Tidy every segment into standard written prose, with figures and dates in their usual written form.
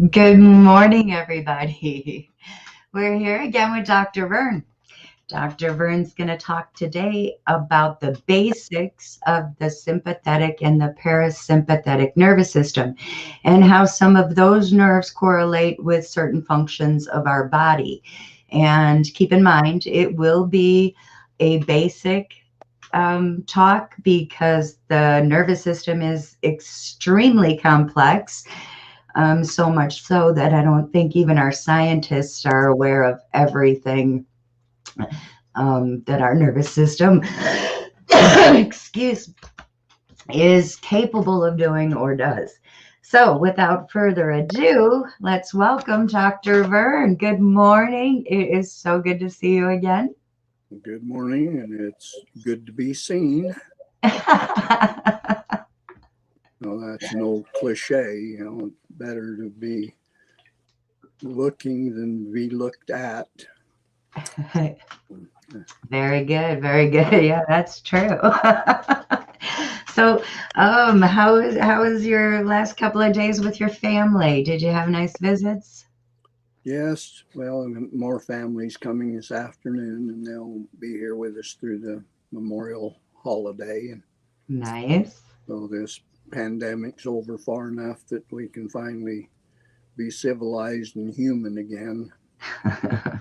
Good morning, everybody. We're here again with Dr. Vern. Dr. Vern's going to talk today about the basics of the sympathetic and the parasympathetic nervous system and how some of those nerves correlate with certain functions of our body. And keep in mind, it will be a basic talk because the nervous system is extremely complex. So much so that I don't think even our scientists are aware of everything that our nervous system, excuse, is capable of doing or does. So without further ado, let's welcome Dr. Vern. Good morning. It is so good to see you again. Good morning, and it's good to be seen. Well, that's an old cliche, better to be looking than be looked at. Very good, very good. Yeah, that's true. So, how was your last couple of days with your family? Did you have nice visits? Yes, well, more families coming this afternoon, and they'll be here with us through the Memorial holiday. Nice. So this pandemic's over far enough that we can finally be civilized and human again.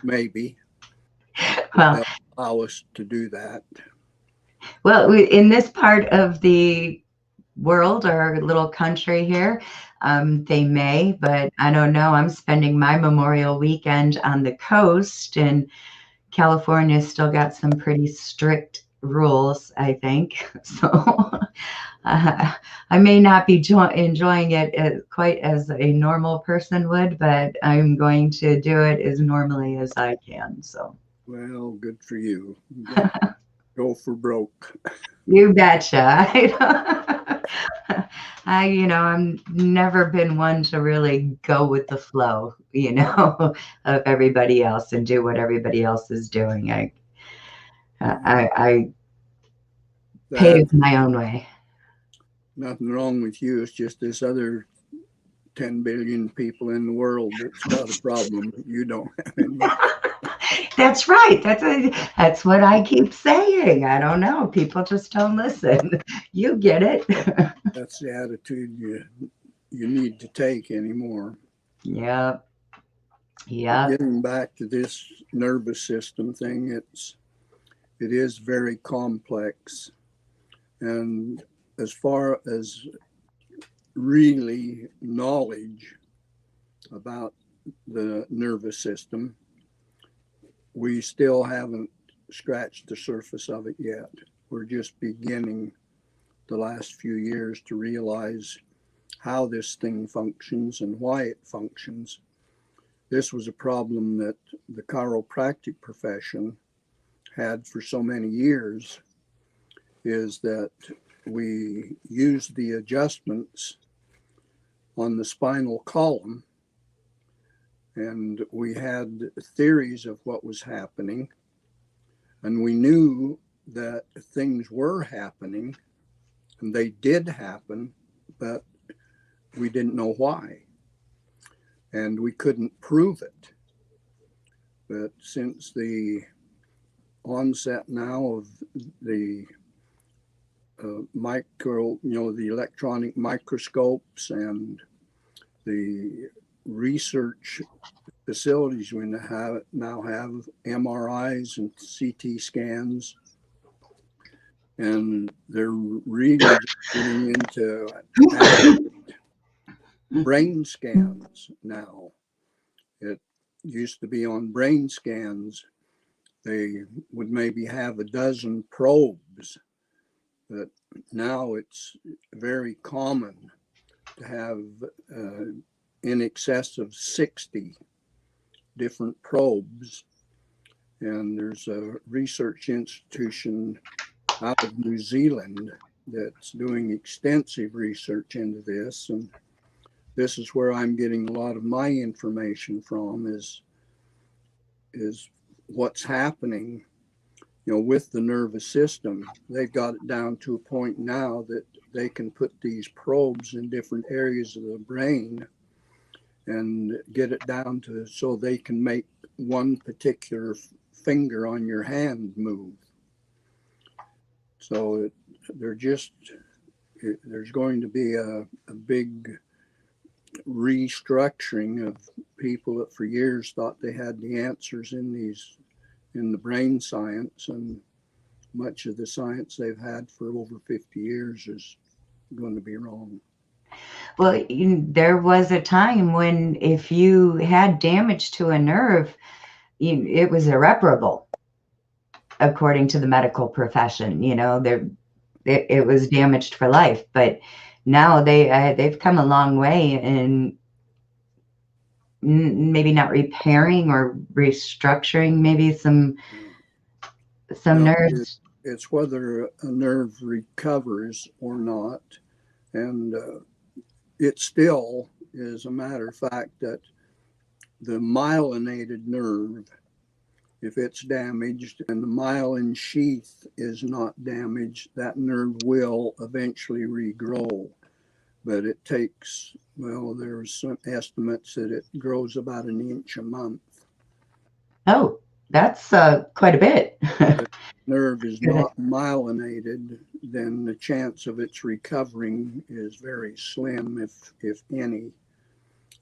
Maybe. Well, they'll allow us to do that. well, in this part of the world or little country here, they may, but I don't know. I'm spending my Memorial weekend on the coast, and California's still got some pretty strict rules, I think. So I may not be enjoying it quite as a normal person would, but I'm going to do it as normally as I can. So, Well, good for you. Go for broke. you betcha. I'm never been one to really go with the flow, of everybody else and do what everybody else is doing. I pave my own way. Nothing wrong with you. It's just this other 10 billion people in the world that's got a problem. You don't have any. That's right. That's what I keep saying. I don't know. People just don't listen. You get it. That's the attitude you need to take anymore. Yep. Yep. Getting back to this nervous system thing, it is very complex. And as far as really knowledge about the nervous system, we still haven't scratched the surface of it yet. We're just beginning the last few years to realize how this thing functions and why it functions. This was a problem that the chiropractic profession had for so many years, is that we used the adjustments on the spinal column, and we had theories of what was happening, and we knew that things were happening, and they did happen, but we didn't know why, and we couldn't prove it. But since the onset now of the the electronic microscopes and the research facilities, we now have MRIs and CT scans, and they're really getting into brain scans now. It used to be on brain scans, they would maybe have a dozen probes, but now it's very common to have in excess of 60 different probes. And there's a research institution out of New Zealand that's doing extensive research into this. And this is where I'm getting a lot of my information from, is what's happening, with the nervous system. They've got it down to a point now that they can put these probes in different areas of the brain and get it down to so they can make one particular finger on your hand move. So there's going to be a big restructuring of people that for years thought they had the answers in the brain science, and much of the science they've had for over 50 years is going to be wrong. Well, there was a time when if you had damage to a nerve, it was irreparable, according to the medical profession. It was damaged for life. But now they've come a long way in maybe not repairing or restructuring maybe some No, nerves. it's whether a nerve recovers or not, and it still is a matter of fact that the myelinated nerve, if it's damaged and the myelin sheath is not damaged, that nerve will eventually regrow. But it takes, well, there's some estimates that it grows about an inch a month. Oh, that's quite a bit. If the nerve is not myelinated, then the chance of its recovering is very slim, if any.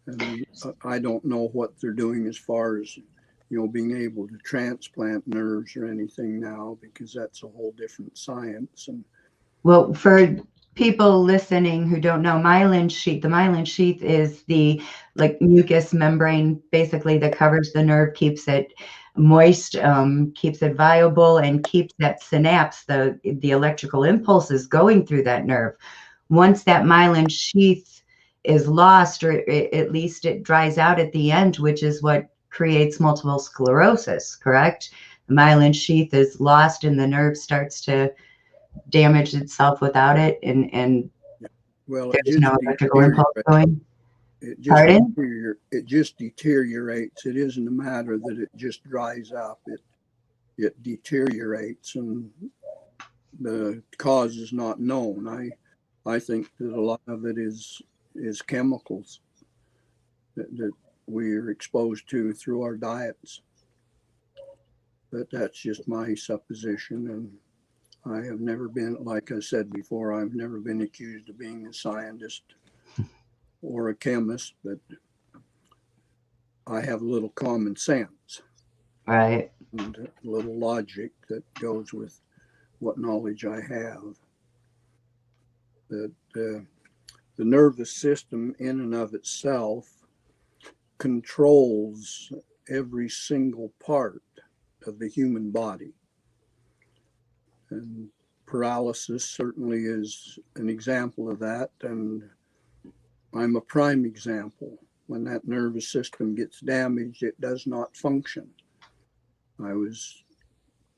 And I don't know what they're doing as far as being able to transplant nerves or anything now, because that's a whole different science. And well, for people listening who don't know, the myelin sheath is the mucous membrane basically that covers the nerve, keeps it moist, keeps it viable, and keeps that synapse, the electrical impulses going through that nerve. Once that myelin sheath is lost, or at least it dries out at the end, which is what creates multiple sclerosis, correct? The myelin sheath is lost and the nerve starts to damage itself without it, and well, there's no electrical impulse going. Pardon? It just deteriorates. It isn't a matter that it just dries up. It deteriorates, and the cause is not known. I think that a lot of it is chemicals that we are exposed to through our diets. But that's just my supposition, and I have never been, like I said before, I've never been accused of being a scientist or a chemist, but I have a little common sense. Right. And a little logic that goes with what knowledge I have. That the nervous system in and of itself controls every single part of the human body. And paralysis certainly is an example of that. And I'm a prime example. When that nervous system gets damaged, it does not function. I was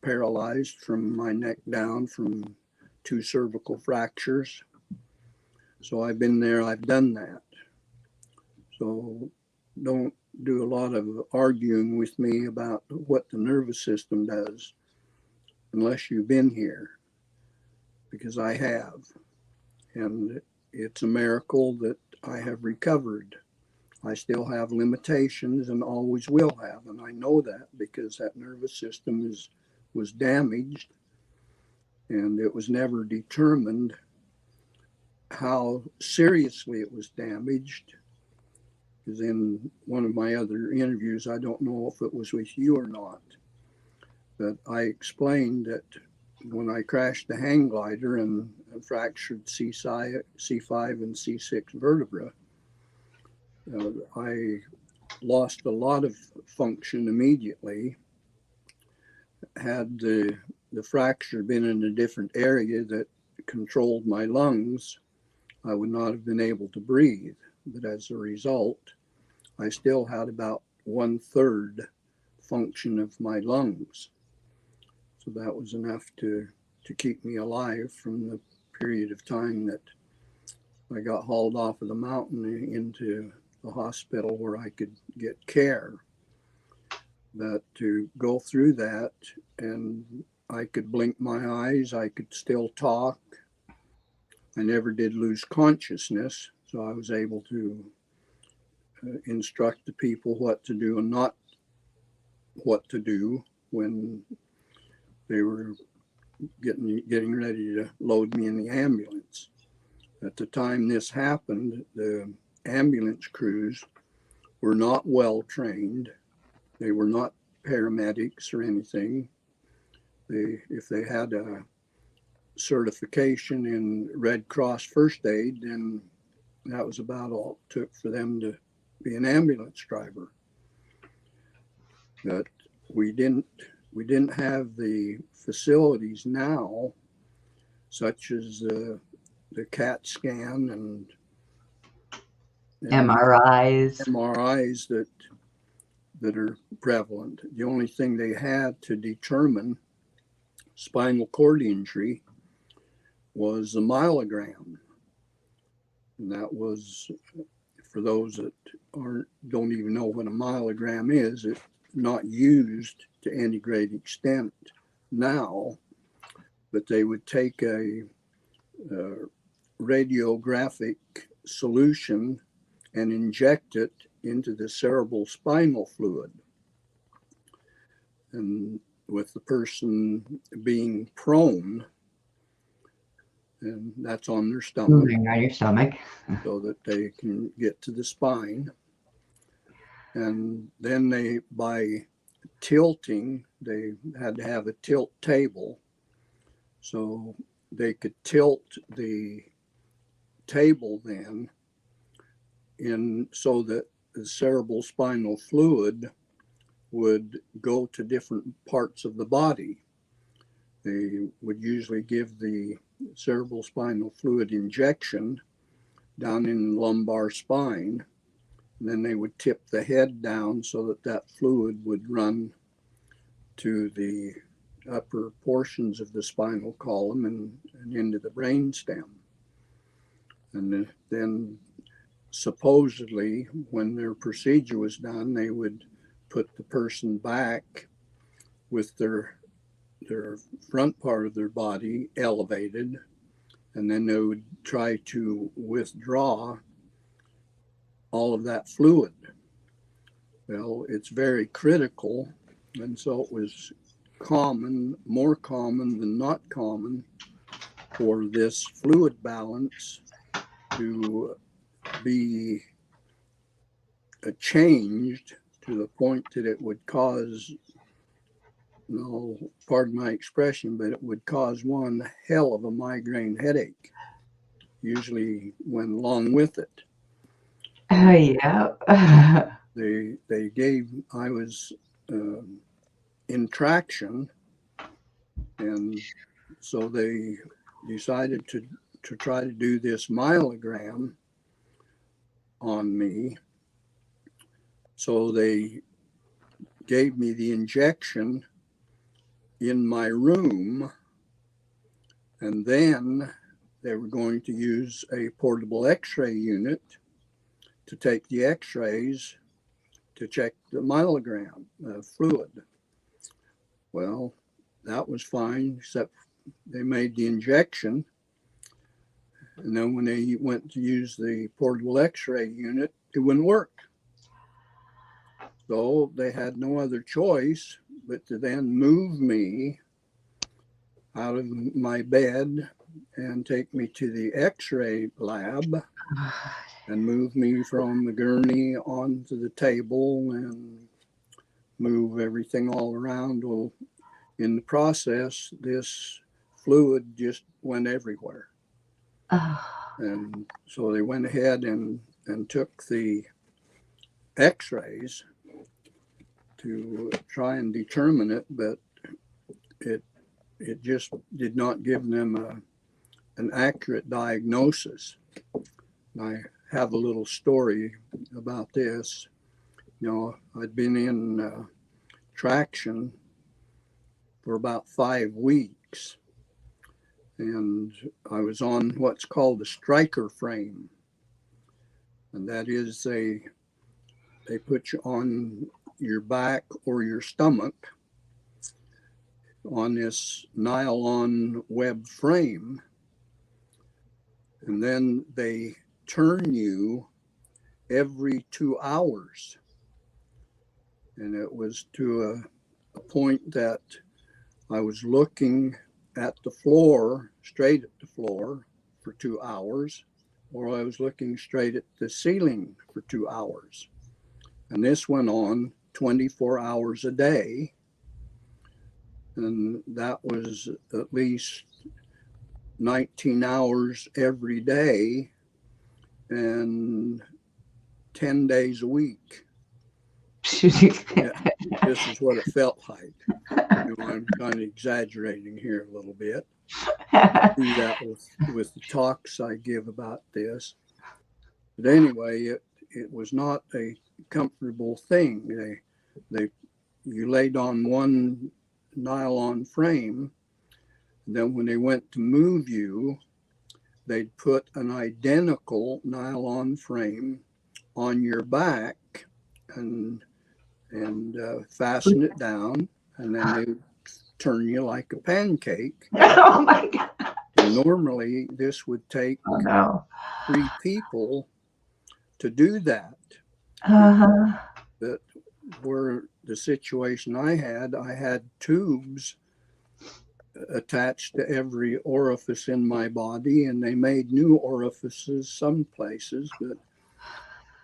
paralyzed from my neck down from 2 cervical fractures. So I've been there, I've done that. So don't do a lot of arguing with me about what the nervous system does unless you've been here, because I have. And it's a miracle that I have recovered. I still have limitations and always will have. And I know that because that nervous system was damaged, and it was never determined how seriously it was damaged. Because in one of my other interviews, I don't know if it was with you or not, but I explained that when I crashed the hang glider and fractured C5 and C6 vertebra, I lost a lot of function immediately. Had the fracture been in a different area that controlled my lungs, I would not have been able to breathe. But as a result, I still had about 1/3 function of my lungs. So that was enough to keep me alive from the period of time that I got hauled off of the mountain into the hospital where I could get care. But to go through that, and I could blink my eyes, I could still talk. I never did lose consciousness, so I was able to instruct the people what to do and not what to do when they were getting ready to load me in the ambulance. At the time this happened, the ambulance crews were not well trained. They were not paramedics or anything. If they had a certification in Red Cross first aid, then that was about all it took for them to be an ambulance driver. But we didn't have the facilities now, such as the CAT scan and MRIs. MRIs that are prevalent. The only thing they had to determine spinal cord injury was a myelogram. And that was, for those that don't even know what a myelogram is, it's not used to any great extent now, but they would take a radiographic solution and inject it into the cerebral spinal fluid. And with the person being prone, and that's on their stomach. Moving on your stomach. So that they can get to the spine. And then they, by tilting, they had to have a tilt table. So they could tilt the table then so that the cerebral spinal fluid would go to different parts of the body. They would usually give the cerebral spinal fluid injection down in the lumbar spine. And then they would tip the head down so that that fluid would run to the upper portions of the spinal column and into the brain stem. And then supposedly when their procedure was done, they would put the person back with their front part of their body elevated, and then they would try to withdraw all of that fluid. Well, it's very critical, and so it was common, more common than not common, for this fluid balance to be changed to the point that it would cause, no, pardon my expression, but it would cause one hell of a migraine headache, usually went along with it. Oh, yeah. I was in traction, and so they decided to try to do this myelogram on me. So they gave me the injection in my room, and then they were going to use a portable x-ray unit to take the x-rays to check the myelogram fluid. Well, that was fine, except they made the injection, and then when they went to use the portable x-ray unit, it wouldn't work. So they had no other choice but to then move me out of my bed and take me to the x-ray lab and move me from the gurney onto the table and move everything all around. Well, in the process, this fluid just went everywhere. And so they went ahead and took the x-rays to try and determine it, but it just did not give them an accurate diagnosis. I have a little story about this. You know, I'd been in traction for about 5 weeks, and I was on what's called a striker frame, and that is they put you on your back or your stomach on this nylon web frame, and then they turn you every 2 hours. And it was to a point that I was looking at the floor, straight at the floor for 2 hours, or I was looking straight at the ceiling for 2 hours. And this went on 24 hours a day. And that was at least 19 hours every day and 10 days a week. Yeah, this is what it felt like. You know, I'm kind of exaggerating here a little bit. I do that with the talks I give about this. But anyway, it was not a comfortable thing. You laid on one nylon frame. Then when they went to move you, they'd put an identical nylon frame on your back and fasten it down, and then they would turn you like a pancake. Oh my God. And normally this would take 3 people to do that. But where the situation I had tubes attached to every orifice in my body, and they made new orifices some places, but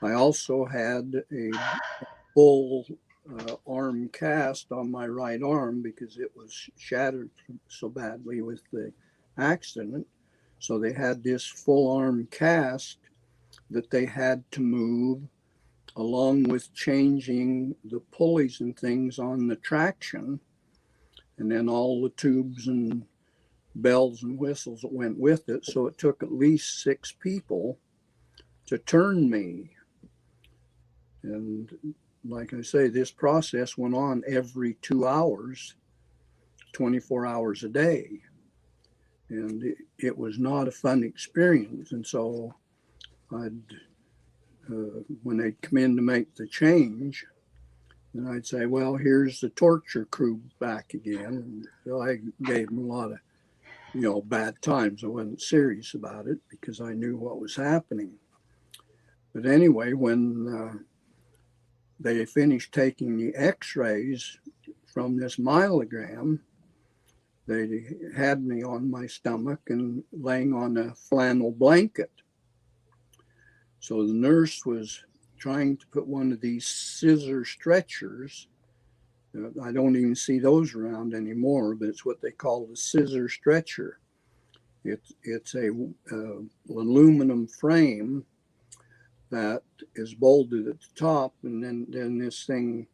I also had a full arm cast on my right arm because it was shattered so badly with the accident. So they had this full arm cast that they had to move, along with changing the pulleys and things on the traction, and then all the tubes and bells and whistles that went with it. So it took at least 6 people to turn me. And like I say, this process went on every 2 hours, 24 hours a day. And it was not a fun experience. And so when they'd come in to make the change, and I'd say, well, here's the torture crew back again. And so I gave them a lot of, bad times. I wasn't serious about it because I knew what was happening. But anyway, when they finished taking the x-rays from this myelogram, they had me on my stomach and laying on a flannel blanket. So the nurse was trying to put one of these scissor stretchers. I don't even see those around anymore, but it's what they call the scissor stretcher. It's a aluminum frame that is bolted at the top, and then this thing,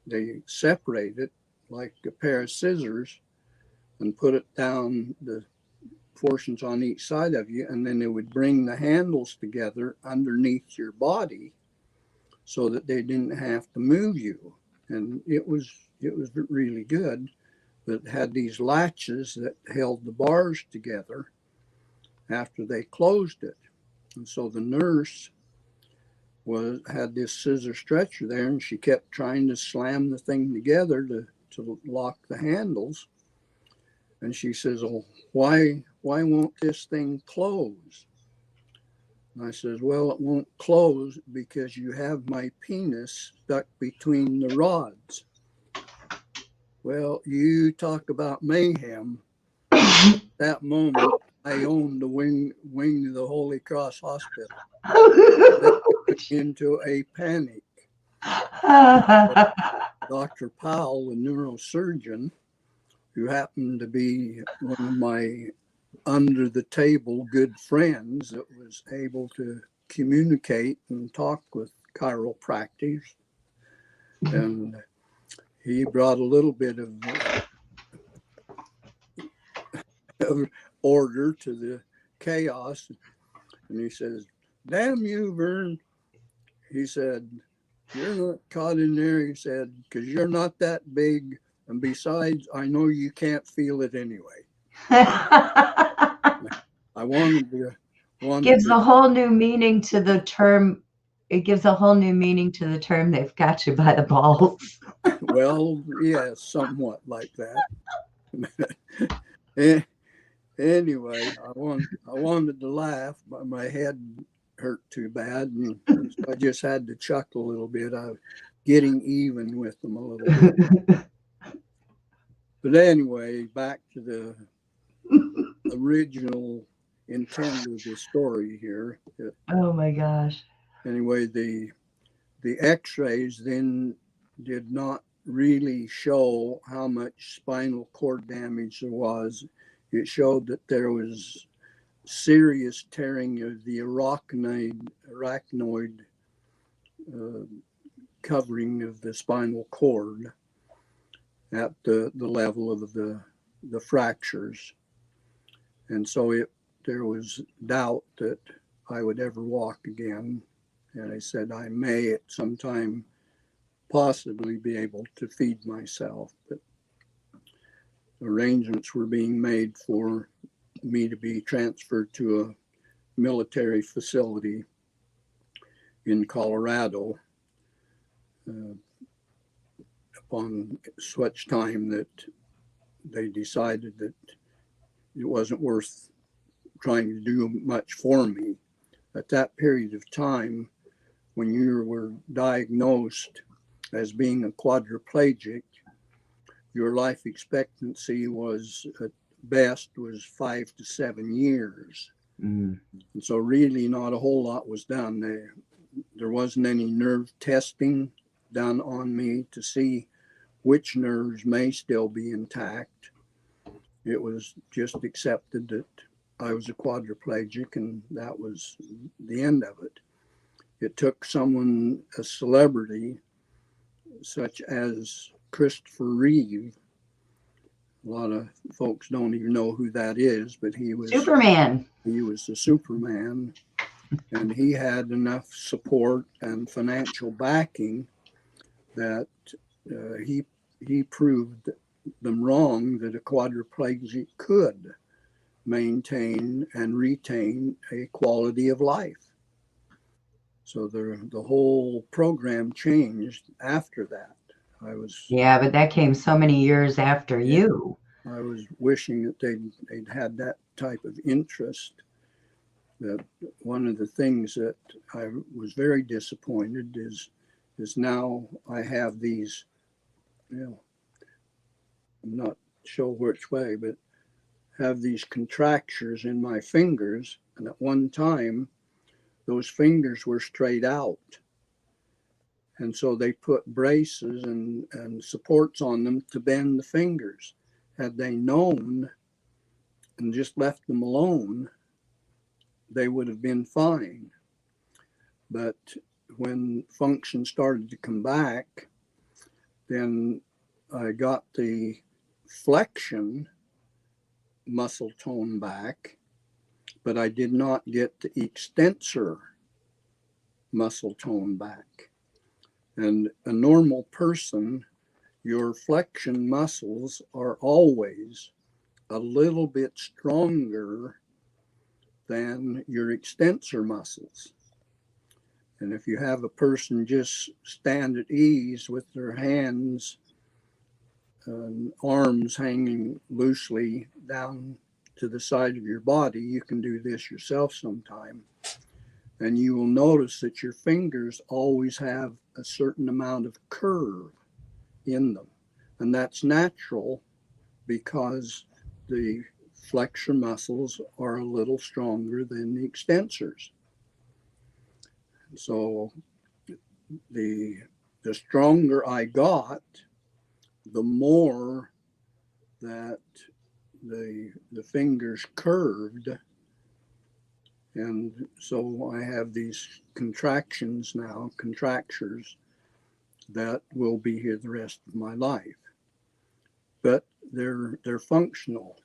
they separate it like a pair of scissors and put it down the portions on each side of you, and then they would bring the handles together underneath your body so that they didn't have to move you. And it was really good, but it had these latches that held the bars together after they closed it. And so the nurse had this scissor stretcher there, and she kept trying to slam the thing together to lock the handles. And she says, "Oh, why won't this thing close?" And I says, "Well, it won't close because you have my penis stuck between the rods." Well, you talk about mayhem. At that moment, I owned the wing of the Holy Cross Hospital. That went into a panic. Dr. Powell, the neurosurgeon, who happened to be one of my under the table good friends that was able to communicate and talk with chiropractors. And he brought a little bit of order to the chaos. And he says, "Damn you, Vern." He said, "You're not caught in there," he said, "because you're not that big. And besides, I know you can't feel it anyway." I gives a whole new meaning to the term. It gives a whole new meaning to the term, "They've got you by the balls." Well, yeah, somewhat like that. Anyway, I wanted to laugh, but my head hurt too bad. And so I just had to chuckle a little bit. I was getting even with them a little bit. But anyway, back to the original intent of the story here. Oh my gosh. Anyway, the X-rays then did not really show how much spinal cord damage there was. It showed that there was serious tearing of the arachnoid covering of the spinal cord at the level of the fractures. And so there was doubt that I would ever walk again. And I said, I may at some time possibly be able to feed myself, but arrangements were being made for me to be transferred to a military facility in Colorado upon such time that they decided that it wasn't worth trying to do much for me. At that period of time, when you were diagnosed as being a quadriplegic, your life expectancy was at best was 5 to 7 years. And so really not a whole lot was done. There wasn't any nerve testing done on me to see which nerves may still be intact. It was just accepted that I was a quadriplegic, and that was the end of it. It took someone, a celebrity, such as Christopher Reeve. A lot of folks don't even know who that is, but he was Superman. He was the Superman, and he had enough support and financial backing that he proved them wrong that a quadriplegic could maintain and retain a quality of life. So the whole program changed after that. Yeah, but that came so many years after you. I was wishing that they'd had that type of interest. That one of the things that I was very disappointed is now I have these, I'm not sure which way, but have these contractures in my fingers. And at one time, those fingers were straight out. And so they put braces and supports on them to bend the fingers. Had they known and just left them alone, they would have been fine. But when function started to come back, then I got the flexion muscle tone back, but I did not get the extensor muscle tone back. And a normal person, your flexion muscles are always a little bit stronger than your extensor muscles. And if you have a person just stand at ease with their hands and arms hanging loosely down to the side of your body, you can do this yourself sometime. And you will notice that your fingers always have a certain amount of curve in them. And that's natural because the flexor muscles are a little stronger than the extensors. So the stronger I got, the more that the fingers curved. And so I have these contractures that will be here the rest of my life. But they're functional.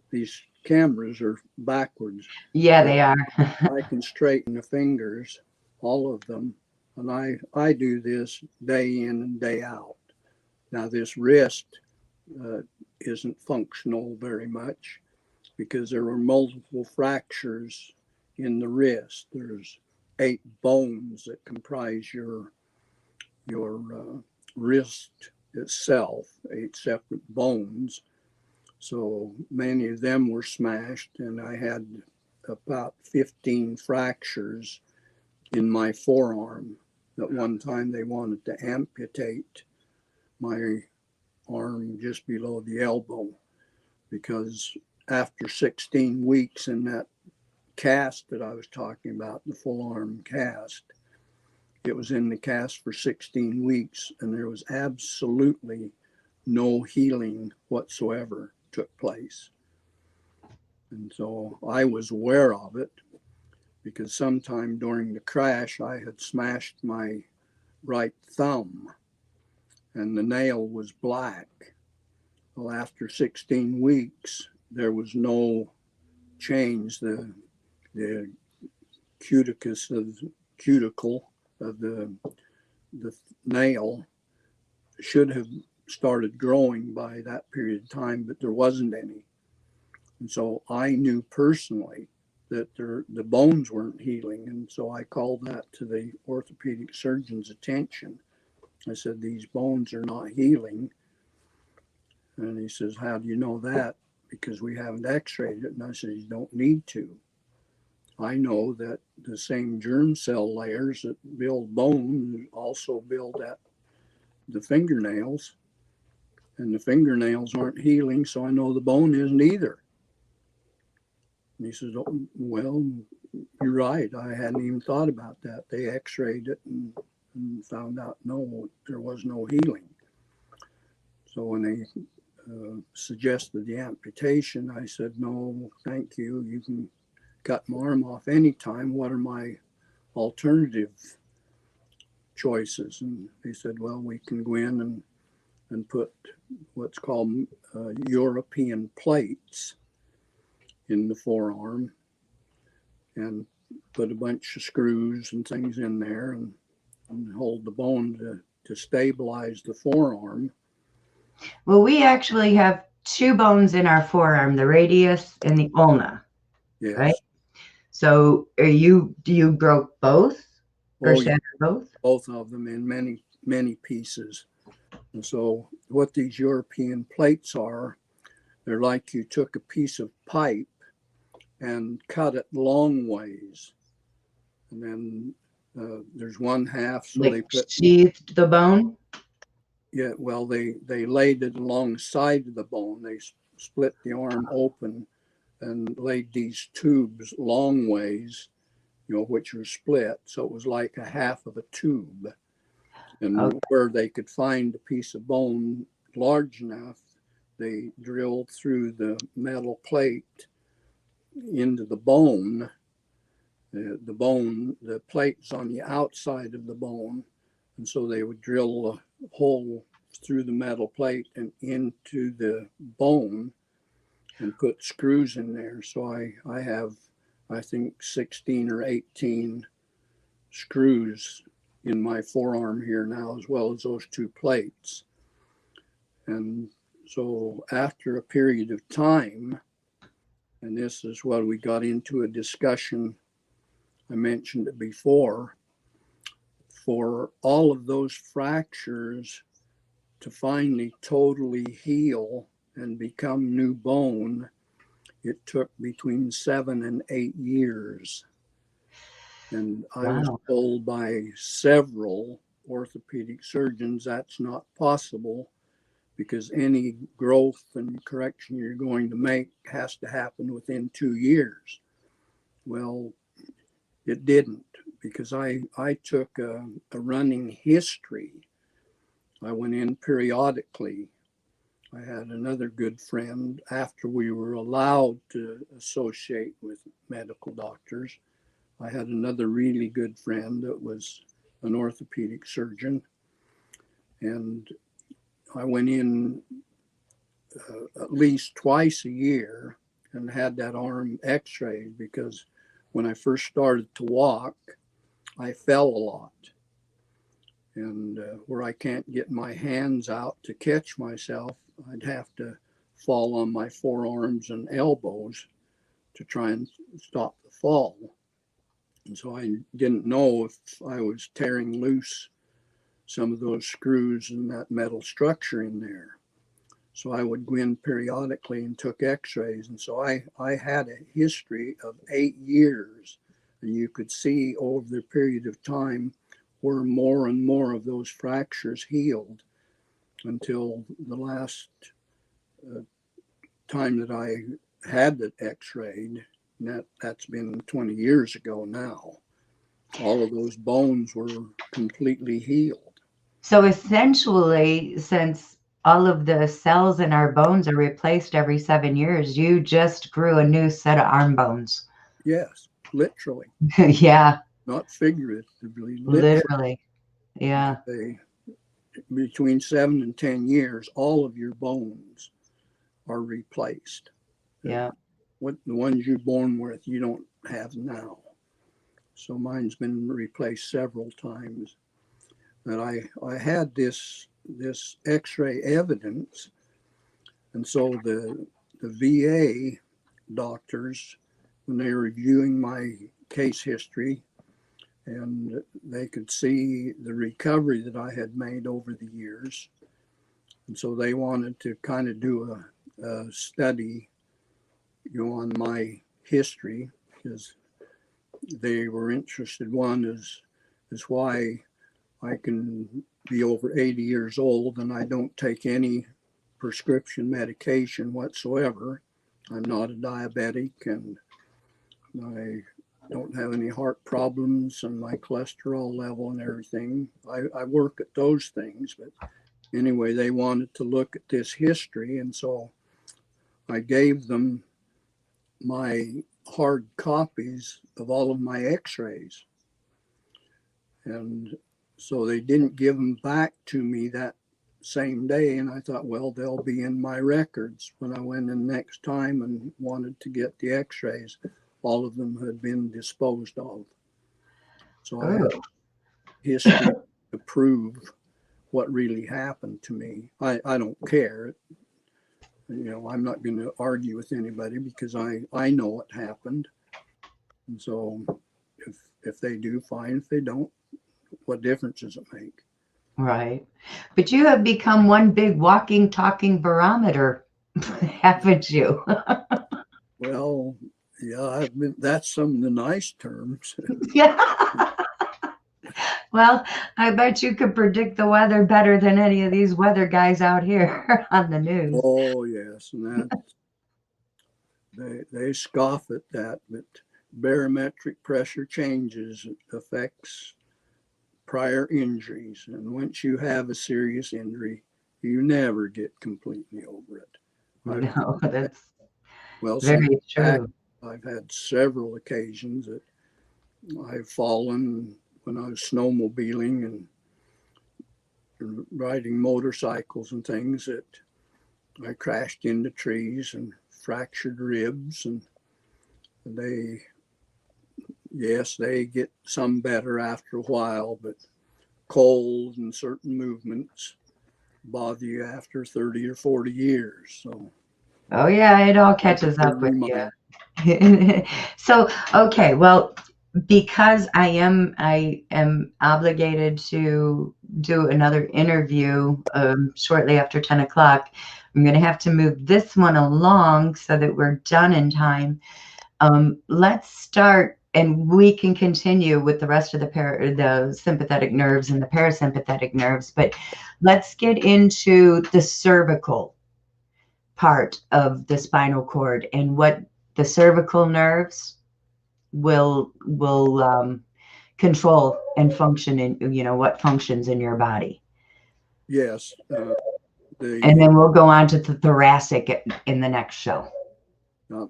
These cameras are backwards. Yeah, they are. I can straighten the fingers, all of them, and I do this day in and day out. Now this wrist isn't functional very much because there are multiple fractures in the wrist. There's 8 bones that comprise your wrist itself, 8 separate bones. So many of them were smashed, and I had about 15 fractures in my forearm. At one time, they wanted to amputate my arm just below the elbow, because after 16 weeks in that cast that I was talking about, the full arm cast, it was in the cast for 16 weeks, and there was absolutely no healing whatsoever took place. And so I was aware of it, because sometime during the crash, I had smashed my right thumb, and the nail was black. Well, after 16 weeks, there was no change. The cuticle of the nail should have started growing by that period of time, but there wasn't any. And so I knew personally that the bones weren't healing. And so I called that to the orthopedic surgeon's attention. I said, these bones are not healing. And he says, how do you know that? Because we haven't x-rayed it. And I said, you don't need to. I know that the same germ cell layers that build bone also build at the fingernails. And the fingernails aren't healing, so I know the bone isn't either. And he says, oh, well, you're right. I hadn't even thought about that. They x-rayed it and found out, no, there was no healing. So when they suggested the amputation, I said, no, thank you. You can cut my arm off anytime. What are my alternative choices? And they said, well, we can go in and put what's called European plates in the forearm and put a bunch of screws and things in there and hold the bone to stabilize the forearm. Well, we actually have two bones in our forearm, the radius and the ulna. Yes. Right? So do you broke both or shattered both? Both of them in many, many pieces. And so what these European plates are, they're like you took a piece of pipe and cut it long ways. And then there's one half. So like they put sheathed the bone? Yeah, well, they laid it alongside of the bone. They split the arm open and laid these tubes long ways, which were split. So it was like a half of a tube. And where they could find a piece of bone large enough, they drilled through the metal plate into the bone. The plate's on the outside of the bone. And so they would drill a hole through the metal plate and into the bone and put screws in there. So I have, I think, 16 or 18 screws in my forearm here now, as well as those two plates. And so after a period of time, and this is what we got into a discussion, I mentioned it before, for all of those fractures to finally totally heal and become new bone, it took between 7 and 8 years. And I was told by several orthopedic surgeons that's not possible, because any growth and correction you're going to make has to happen within 2 years. Well, it didn't, because I took a running history. I went in periodically. I had another good friend after we were allowed to associate with medical doctors. I had another really good friend that was an orthopedic surgeon. And I went in at least twice a year and had that arm x-rayed, because when I first started to walk, I fell a lot. And where I can't get my hands out to catch myself, I'd have to fall on my forearms and elbows to try and stop the fall. And so I didn't know if I was tearing loose some of those screws and that metal structure in there. So I would go in periodically and took x-rays. And so I had a history of 8 years. And you could see over the period of time where more and more of those fractures healed until the last time that I had it x-rayed. And that's been 20 years ago now. All of those bones were completely healed. So essentially, since all of the cells in our bones are replaced every 7 years, you just grew a new set of arm bones. Yes, literally. Yeah, Not figuratively, literally. Yeah. Between 7 and 10 years, all of your bones are replaced. Yeah. What the ones you're born with, you don't have now. So mine's been replaced several times. And I had this X-ray evidence, and so the VA doctors, when they were reviewing my case history, and they could see the recovery that I had made over the years, and so they wanted to kind of do a study, on my history, because they were interested. One is why I can be over 80 years old and I don't take any prescription medication whatsoever. I'm not a diabetic and I don't have any heart problems and my cholesterol level and everything. I work at those things, but anyway, they wanted to look at this history. And so I gave them my hard copies of all of my x-rays. And so they didn't give them back to me that same day. And I thought, well, they'll be in my records. When I went in next time and wanted to get the x-rays, all of them had been disposed of. So I had history to prove what really happened to me. I don't care. I'm not going to argue with anybody because I know what happened. And so if they do, fine. If they don't, what difference does it make? Right. But you have become one big walking, talking barometer, haven't you? Well, yeah, that's some of the nice terms. Yeah. Well, I bet you could predict the weather better than any of these weather guys out here on the news. Oh, yes. And they scoff at that, but barometric pressure changes affects prior injuries. And once you have a serious injury, you never get completely over it. No, that's Since very true. I've had several occasions that I've fallen when I was snowmobiling and riding motorcycles and things, that I crashed into trees and fractured ribs, and they get some better after a while, but cold and certain movements bother you after 30 or 40 years. So Oh yeah, it all catches up with you. So, okay, well, because I am obligated to do another interview shortly after 10 o'clock, I'm going to have to move this one along so that we're done in time. Let's start, and we can continue with the rest of the sympathetic nerves and the parasympathetic nerves, but let's get into the cervical part of the spinal cord and what the cervical nerves will control and function in, what functions in your body. Yes. And then we'll go on to the thoracic in the next show.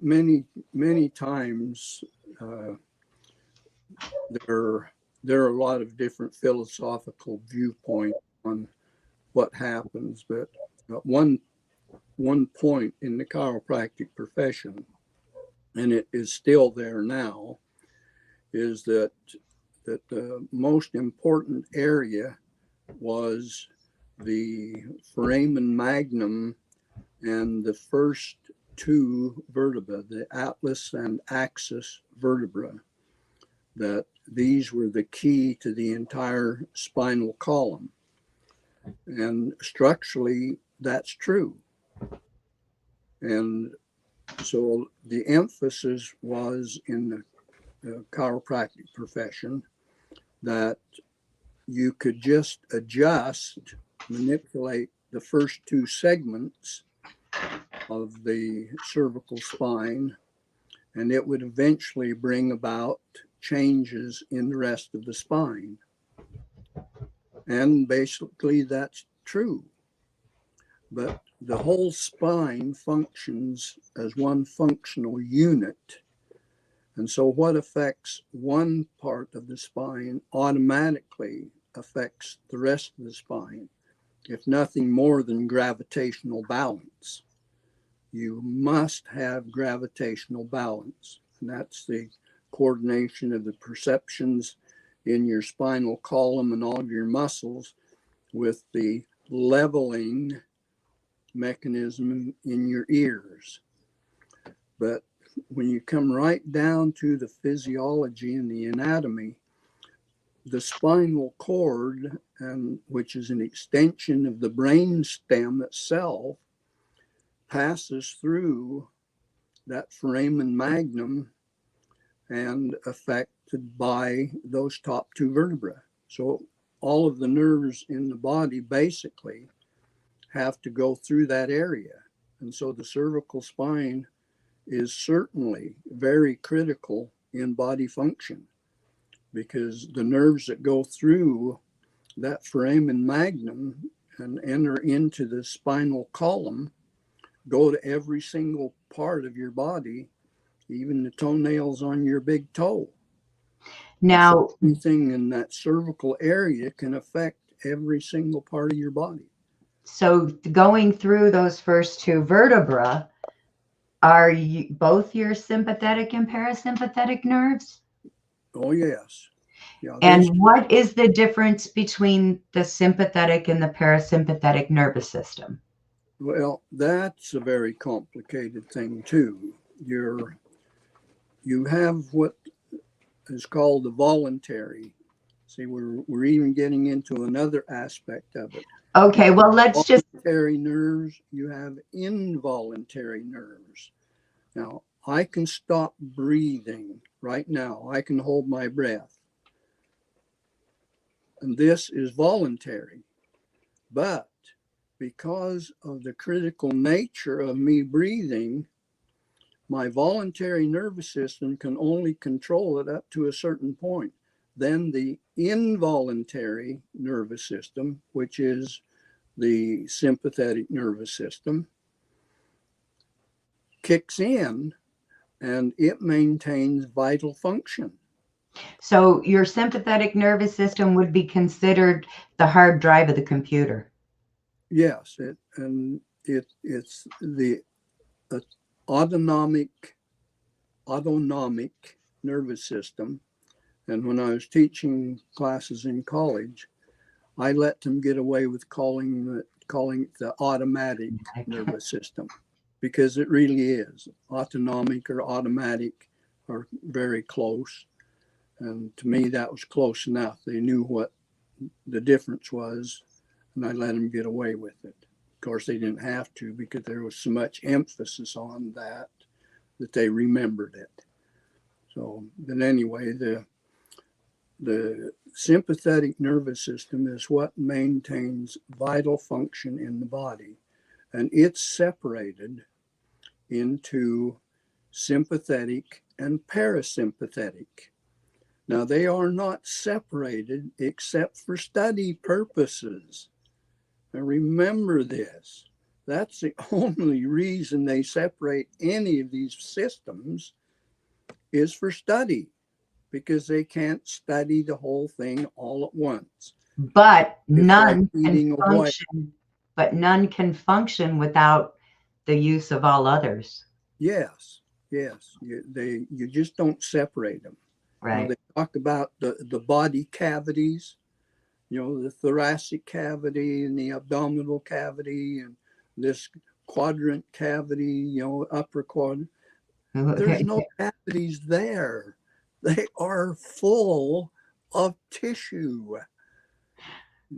Many times there are a lot of different philosophical viewpoints on what happens, but one point in the chiropractic profession, and it is still there now, is that the most important area was the foramen magnum and the first two vertebrae, the atlas and axis vertebra, that these were the key to the entire spinal column. And structurally, that's true. And so the emphasis was in the chiropractic profession that you could just adjust, manipulate the first two segments of the cervical spine, and it would eventually bring about changes in the rest of the spine. And basically, that's true. But the whole spine functions as one functional unit. And so what affects one part of the spine automatically affects the rest of the spine, if nothing more than gravitational balance. You must have gravitational balance. And that's the coordination of the perceptions in your spinal column and all of your muscles with the leveling mechanism in your ears. But when you come right down to the physiology and the anatomy, the spinal cord, which is an extension of the brain stem itself, passes through that foramen magnum and affected by those top two vertebrae. So all of the nerves in the body basically have to go through that area. And so the cervical spine is certainly very critical in body function, because the nerves that go through that foramen magnum and enter into the spinal column go to every single part of your body, even the toenails on your big toe. Now, so anything in that cervical area can affect every single part of your body. so going through those first two vertebrae, are you, both your sympathetic and parasympathetic nerves? Oh, yes. Yeah, And what is the difference between the sympathetic and the parasympathetic nervous system? Well, that's a very complicated thing too. You have what is called the voluntary. See, we're even getting into another aspect of it. Okay, well, let's just voluntary nerves, you have involuntary nerves. Now, I can stop breathing right now. I can hold my breath. And this is voluntary. But because of the critical nature of me breathing, my voluntary nervous system can only control it up to a certain point. Then the involuntary nervous system, which is the sympathetic nervous system, kicks in and it maintains vital function. So your sympathetic nervous system would be considered the hard drive of the computer. Yes, it's the autonomic nervous system. And when I was teaching classes in college, I let them get away with calling it the automatic nervous system, because it really is. Autonomic or automatic are very close. And to me, that was close enough. They knew what the difference was, and I let them get away with it. Of course, they didn't have to, because there was so much emphasis on that they remembered it. So, but anyway, the sympathetic nervous system is what maintains vital function in the body, and it's separated into sympathetic and parasympathetic. Now, they are not separated except for study purposes. Now, remember this. That's the only reason they separate any of these systems, is for study, because they can't study the whole thing all at once. But It's none like can eating a function. But none can function without the use of all others. Yes. You just don't separate them. Right. They talk about the body cavities, the thoracic cavity and the abdominal cavity and this quadrant cavity, upper quadrant. There's no cavities there. They are full of tissue.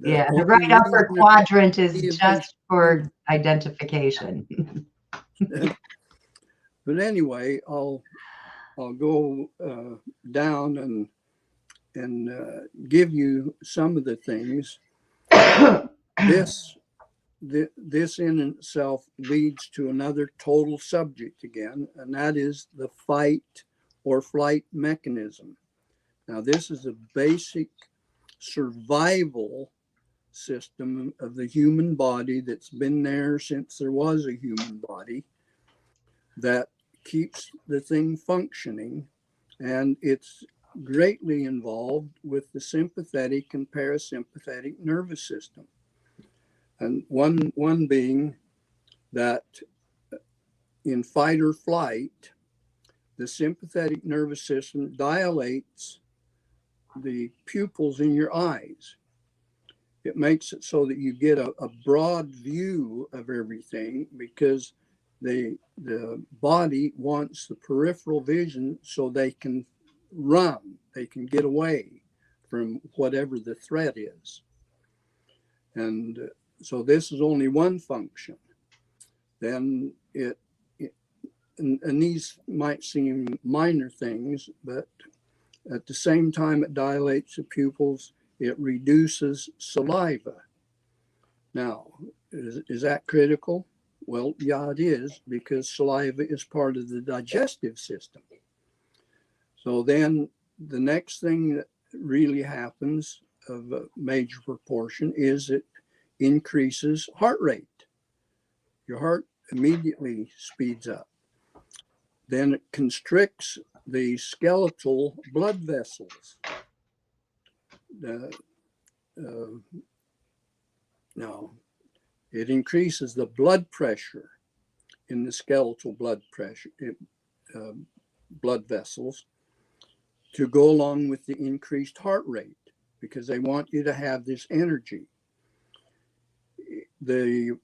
Yeah, the only right upper reason quadrant is any of these just for identification. but anyway, I'll go down and give you some of the things. This this in itself leads to another total subject again, and that is the fight or flight mechanism. Now, this is a basic survival system of the human body that's been there since there was a human body, that keeps the thing functioning, and it's greatly involved with the sympathetic and parasympathetic nervous system. And one being that in fight or flight, the sympathetic nervous system dilates the pupils in your eyes. It makes it so that you get a broad view of everything, because the body wants the peripheral vision so they can run, they can get away from whatever the threat is. And so this is only one function. Then and these might seem minor things, but at the same time it dilates the pupils, it reduces saliva. Now, is that critical? Well, yeah, it is, because saliva is part of the digestive system. So then the next thing that really happens of a major proportion is it increases heart rate. Your heart immediately speeds up. Then it constricts the skeletal blood vessels. Now, it increases the blood pressure in the skeletal blood vessels to go along with the increased heart rate, because they want you to have this energy. The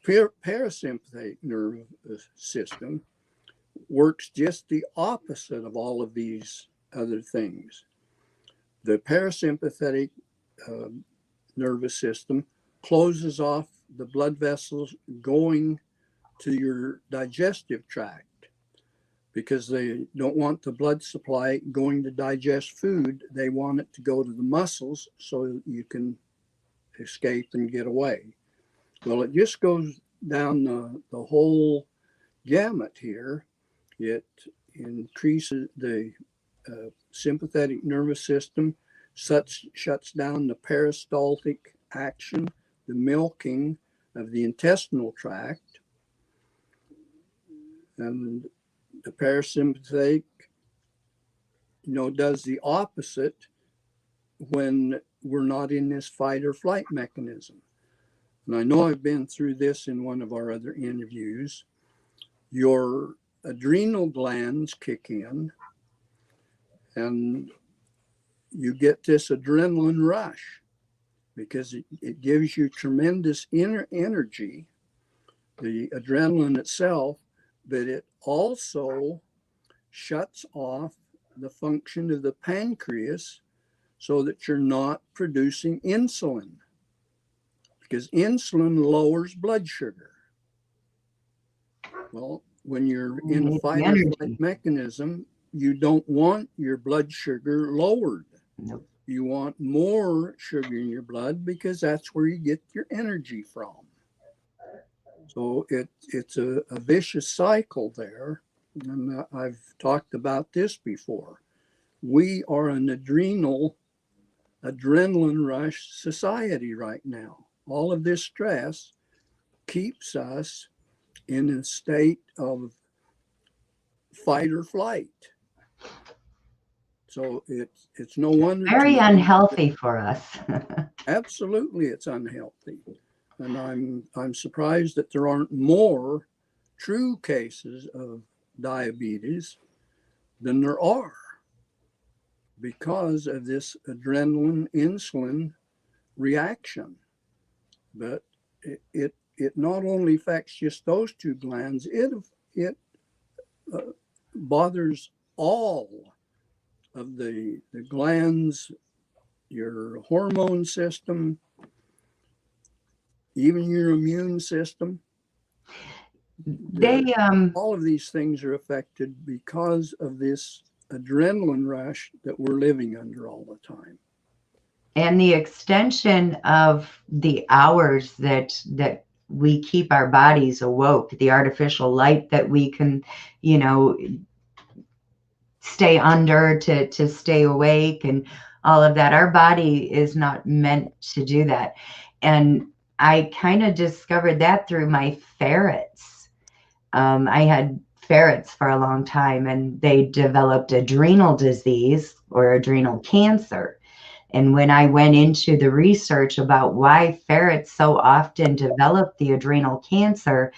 parasympathetic nerve system works just the opposite of all of these other things. The parasympathetic nervous system closes off the blood vessels going to your digestive tract, because they don't want the blood supply going to digest food. They want it to go to the muscles so you can escape and get away. Well, it just goes down the whole gamut here. It increases the sympathetic nervous system, shuts down the peristaltic action, the milking of the intestinal tract, and the parasympathetic, does the opposite when we're not in this fight or flight mechanism. And I know I've been through this in one of our other interviews. Your adrenal glands kick in, and you get this adrenaline rush, because it gives you tremendous inner energy, the adrenaline itself, but it also shuts off the function of the pancreas so that you're not producing insulin, because insulin lowers blood sugar. Well, when you're in a fight or flight mechanism, you don't want your blood sugar lowered. Nope. You want more sugar in your blood, because that's where you get your energy from. So it's a vicious cycle there. And I've talked about this before. We are an adrenaline rush society right now. All of this stress keeps us in a state of fight or flight. So it's no wonder. Very unhealthy for us. Absolutely, it's unhealthy. And I'm surprised that there aren't more true cases of diabetes than there are, because of this adrenaline insulin reaction. But it not only affects just those two glands, it bothers all of the glands your hormone system, even your immune system. They All of these things are affected because of this adrenaline rush that we're living under all the time. and the extension of the hours that we keep our bodies awoke, the artificial light that we can, you know, stay under to stay awake and all of that. Our body is not meant to do that. And I kind of discovered that through my ferrets. I had ferrets for a long time, and they developed adrenal disease or adrenal cancer. And when I went into the research about why ferrets so often develop the adrenal cancer,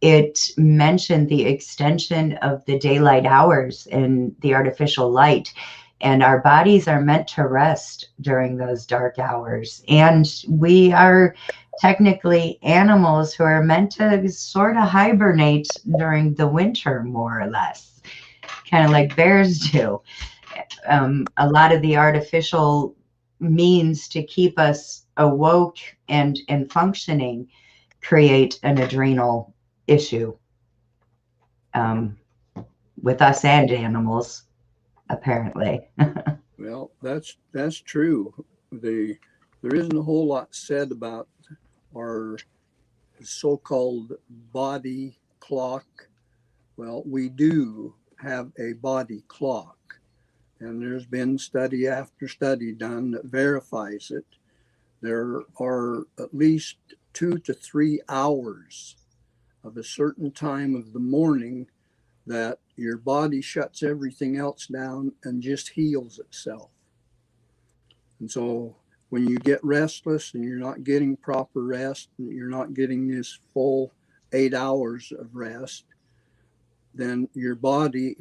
it mentioned the extension of the daylight hours and the artificial light. And our bodies are meant to rest during those dark hours. And we are technically animals who are meant to sort of hibernate during the winter, more or less, kind of like bears do. A lot of the artificial means to keep us awoke and functioning create an adrenal issue with us and animals, apparently. Well, that's true. There isn't a whole lot said about our so-called body clock. Well, we do have a body clock, and there's been study after study done that verifies it. There are at least 2 to 3 hours of a certain time of the morning that your body shuts everything else down and just heals itself. And so when you get restless and you're not getting proper rest, and you're not getting this full 8 hours of rest, then your body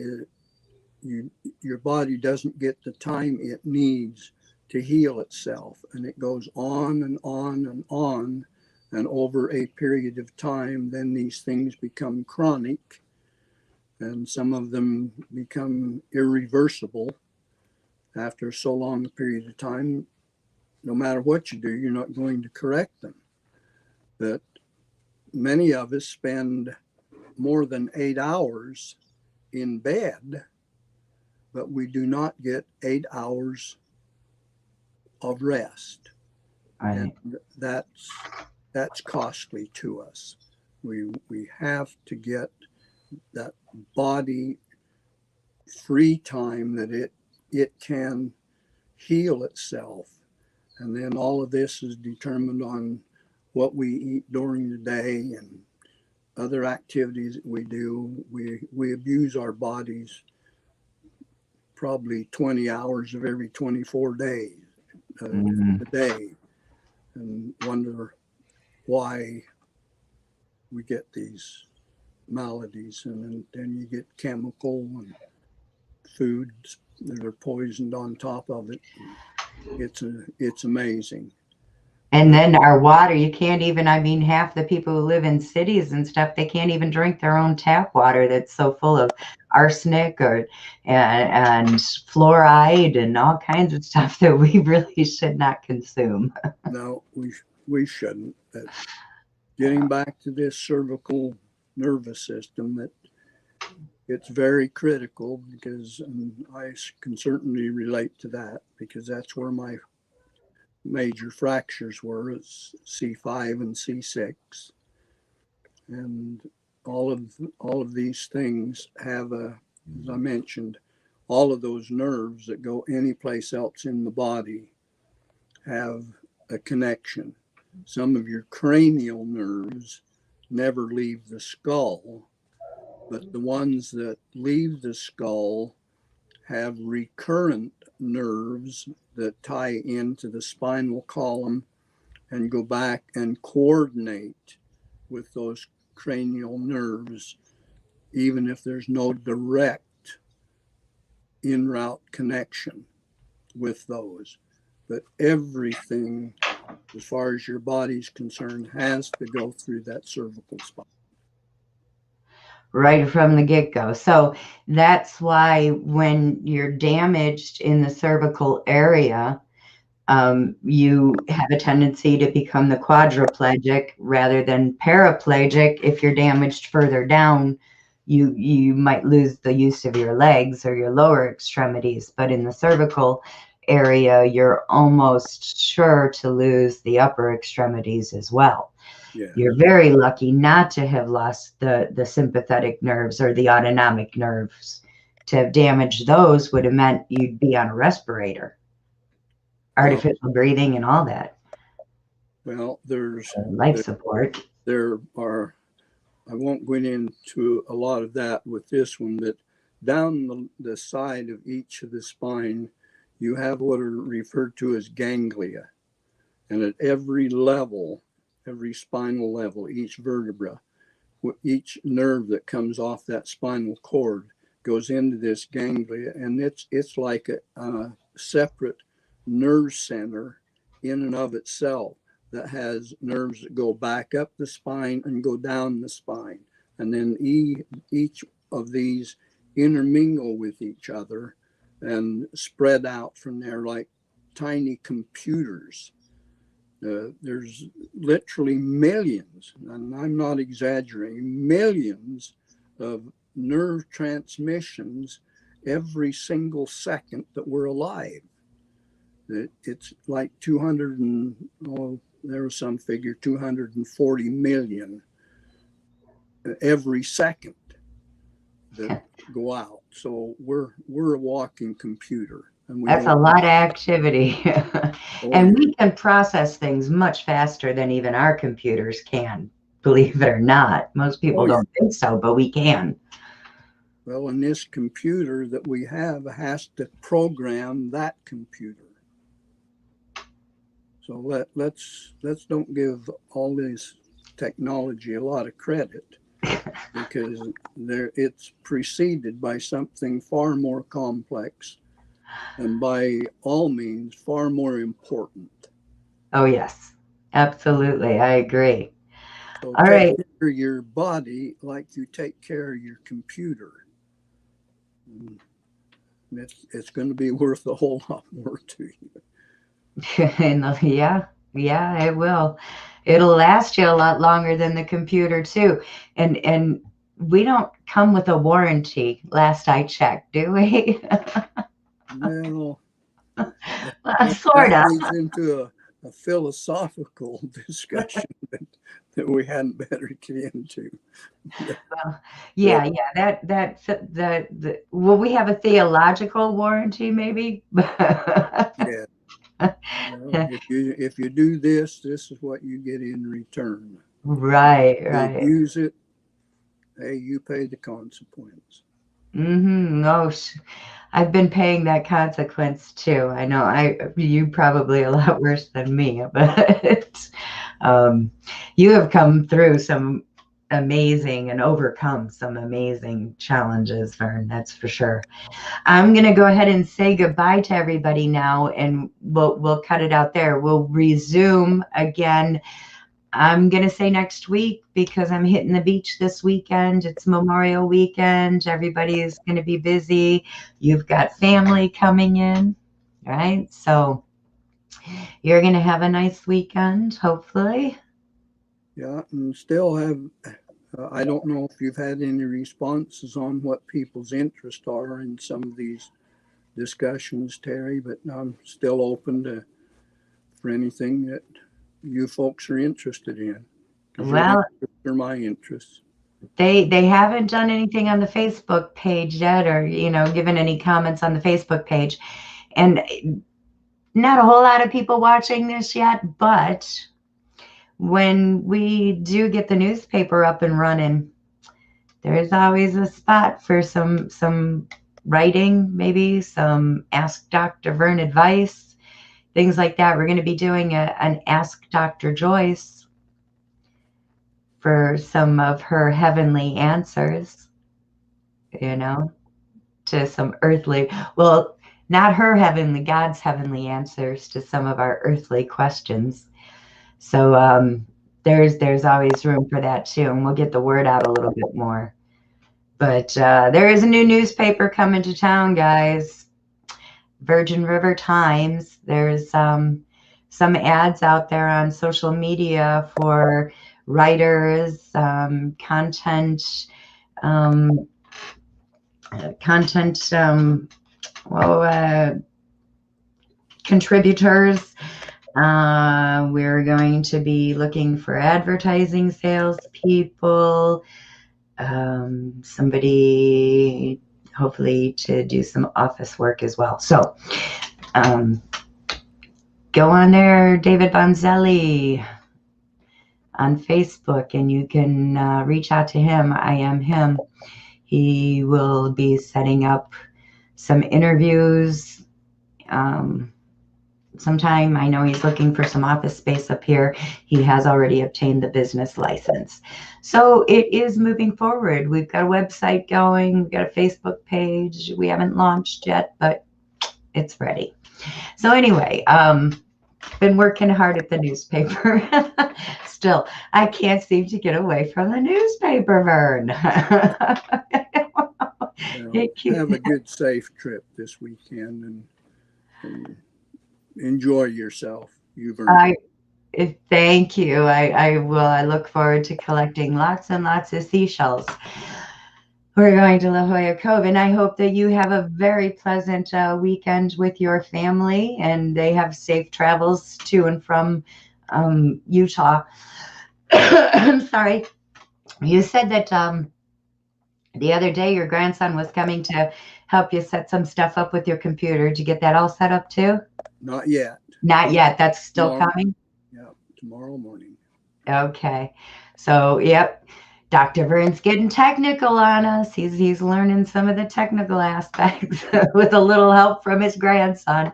doesn't get the time it needs to heal itself, and it goes on and on and on. And over a period of time, then these things become chronic, and some of them become irreversible after so long a period of time. No matter what you do, you're not going to correct them. But many of us spend more than 8 hours in bed, but we do not get 8 hours of rest. Right. And that's costly to us. We have to get that body free time that it can heal itself. And then all of this is determined on what we eat during the day and other activities that we do. We abuse our bodies probably 20 hours of every 24 days a day, and wonder why we get these maladies. And then you get chemical and foods that are poisoned on top of it. It's amazing. And then our water, you can't even, I mean, half the people who live in cities and stuff, they can't even drink their own tap water that's so full of arsenic and fluoride and all kinds of stuff that we really should not consume. No, we shouldn't. But getting back to this cervical nervous system, that it's very critical, because I can certainly relate to that, because that's where my major fractures were. It's C5 and C6, and all of these things have as I mentioned, all of those nerves that go any place else in the body have a connection. Some of your cranial nerves never leave the skull, but the ones that leave the skull have recurrent nerves that tie into the spinal column and go back and coordinate with those cranial nerves, even if there's no direct in route connection with those. But everything, as far as your body's concerned, has to go through that cervical spine. Right from the get-go. So that's why when you're damaged in the cervical area, You have a tendency to become the quadriplegic rather than paraplegic. If you're damaged further down, you might lose the use of your legs or your lower extremities, but in the cervical area, you're almost sure to lose the upper extremities as well. Yeah. You're very lucky not to have lost the sympathetic nerves or the autonomic nerves. To have damaged those would have meant you'd be on a respirator, artificial breathing and all that. Well, there's life support. There are, I won't go into a lot of that with this one, but down the side of each of the spine, you have what are referred to as ganglia. And at every level, every spinal level, each vertebra, each nerve that comes off that spinal cord goes into this ganglia, and it's like a separate nerve center in and of itself that has nerves that go back up the spine and go down the spine. And then each of these intermingle with each other and spread out from there like tiny computers. There's literally millions, and I'm not exaggerating, millions of nerve transmissions every single second that we're alive. It's like 200 and, oh, there was some figure, 240 million every second that go out. So we're a walking computer. And that's a lot of activity. And we can process things much faster than even our computers can, believe it or not. Most people don't think so, but we can. Well, and this computer that we have has to program that computer. So let's don't give all this technology a lot of credit, because it's preceded by something far more complex and by all means far more important. Oh yes, absolutely, I agree. So all right, take care of your body like you take care of your computer. It's going to be worth a whole lot more to you. Yeah, it will. It'll last you a lot longer than the computer too. And we don't come with a warranty, last I checked, do we? Well, sort of. Leads into a philosophical discussion that we hadn't better get into. Will we have a theological warranty maybe? Yeah. Well, if you do this is what you get in return. Right. Use it, hey, you pay the consequence. No, I've been paying that consequence too. I know you probably a lot worse than me, but you have come through some amazing and overcome some amazing challenges, Vern, that's for sure. I'm going to go ahead and say goodbye to everybody now, and we'll cut it out there. We'll resume again. I'm going to say next week because I'm hitting the beach this weekend. It's Memorial weekend. Everybody is going to be busy. You've got family coming in, right? So you're going to have a nice weekend, hopefully. Yeah, and still have, I don't know if you've had any responses on what people's interests are in some of these discussions, Terry, but I'm still open for anything that you folks are interested in. Well, they're my interests. They haven't done anything on the Facebook page yet, or given any comments on the Facebook page, and not a whole lot of people watching this yet. But when we do get the newspaper up and running, there's always a spot for some writing, maybe some Ask Dr. Vern advice, things like that. We're going to be doing an Ask Dr. Joyce for some of her heavenly answers, to some earthly, well, not her heavenly, God's heavenly answers to some of our earthly questions. So there's always room for that too, and we'll get the word out a little bit more. But there is a new newspaper coming to town, guys. Virgin River Times. There's some ads out there on social media for writers, um, content well, contributors. We're going to be looking for advertising salespeople, somebody hopefully to do some office work as well. So go on there, David Bonzelli on Facebook, and you can reach out to him. I am him. He will be setting up some interviews sometime. I know he's looking for some office space up here. He has already obtained the business license. So it is moving forward. We've got a website going. We've got a Facebook page. We haven't launched yet, but it's ready. So anyway, been working hard at the newspaper. Still, I can't seem to get away from the newspaper, Vern. Have a good, safe trip this weekend and enjoy yourself. Thank you. I will. I look forward to collecting lots and lots of seashells. We're going to La Jolla Cove, and I hope that you have a very pleasant weekend with your family, and they have safe travels to and from Utah. I'm sorry. You said that the other day your grandson was coming to help you set some stuff up with your computer. Did you get that all set up too? Not yet. Not yet. That's still coming? Yeah, tomorrow morning. Okay. So, yep. Dr. Vern's getting technical on us. He's learning some of the technical aspects with a little help from his grandson.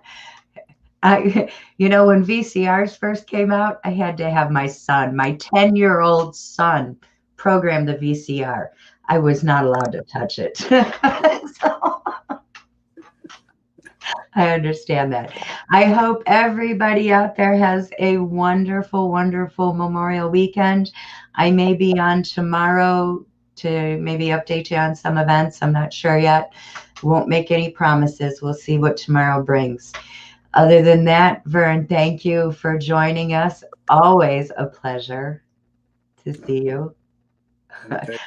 When VCRs first came out, I had to have my 10-year-old son, program the VCR. I was not allowed to touch it. So, I understand that. I hope everybody out there has a wonderful, wonderful Memorial weekend. I may be on tomorrow to maybe update you on some events. I'm not sure yet. Won't make any promises. We'll see what tomorrow brings. Other than that, Vern, thank you for joining us. Always a pleasure to see you. Okay.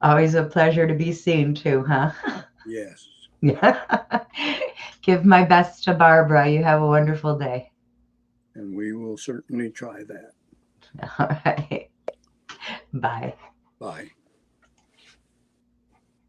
Always a pleasure to be seen too, huh? Yes. Yeah. Give my best to Barbara. You have a wonderful day. And we will certainly try that. All right. Bye. Bye.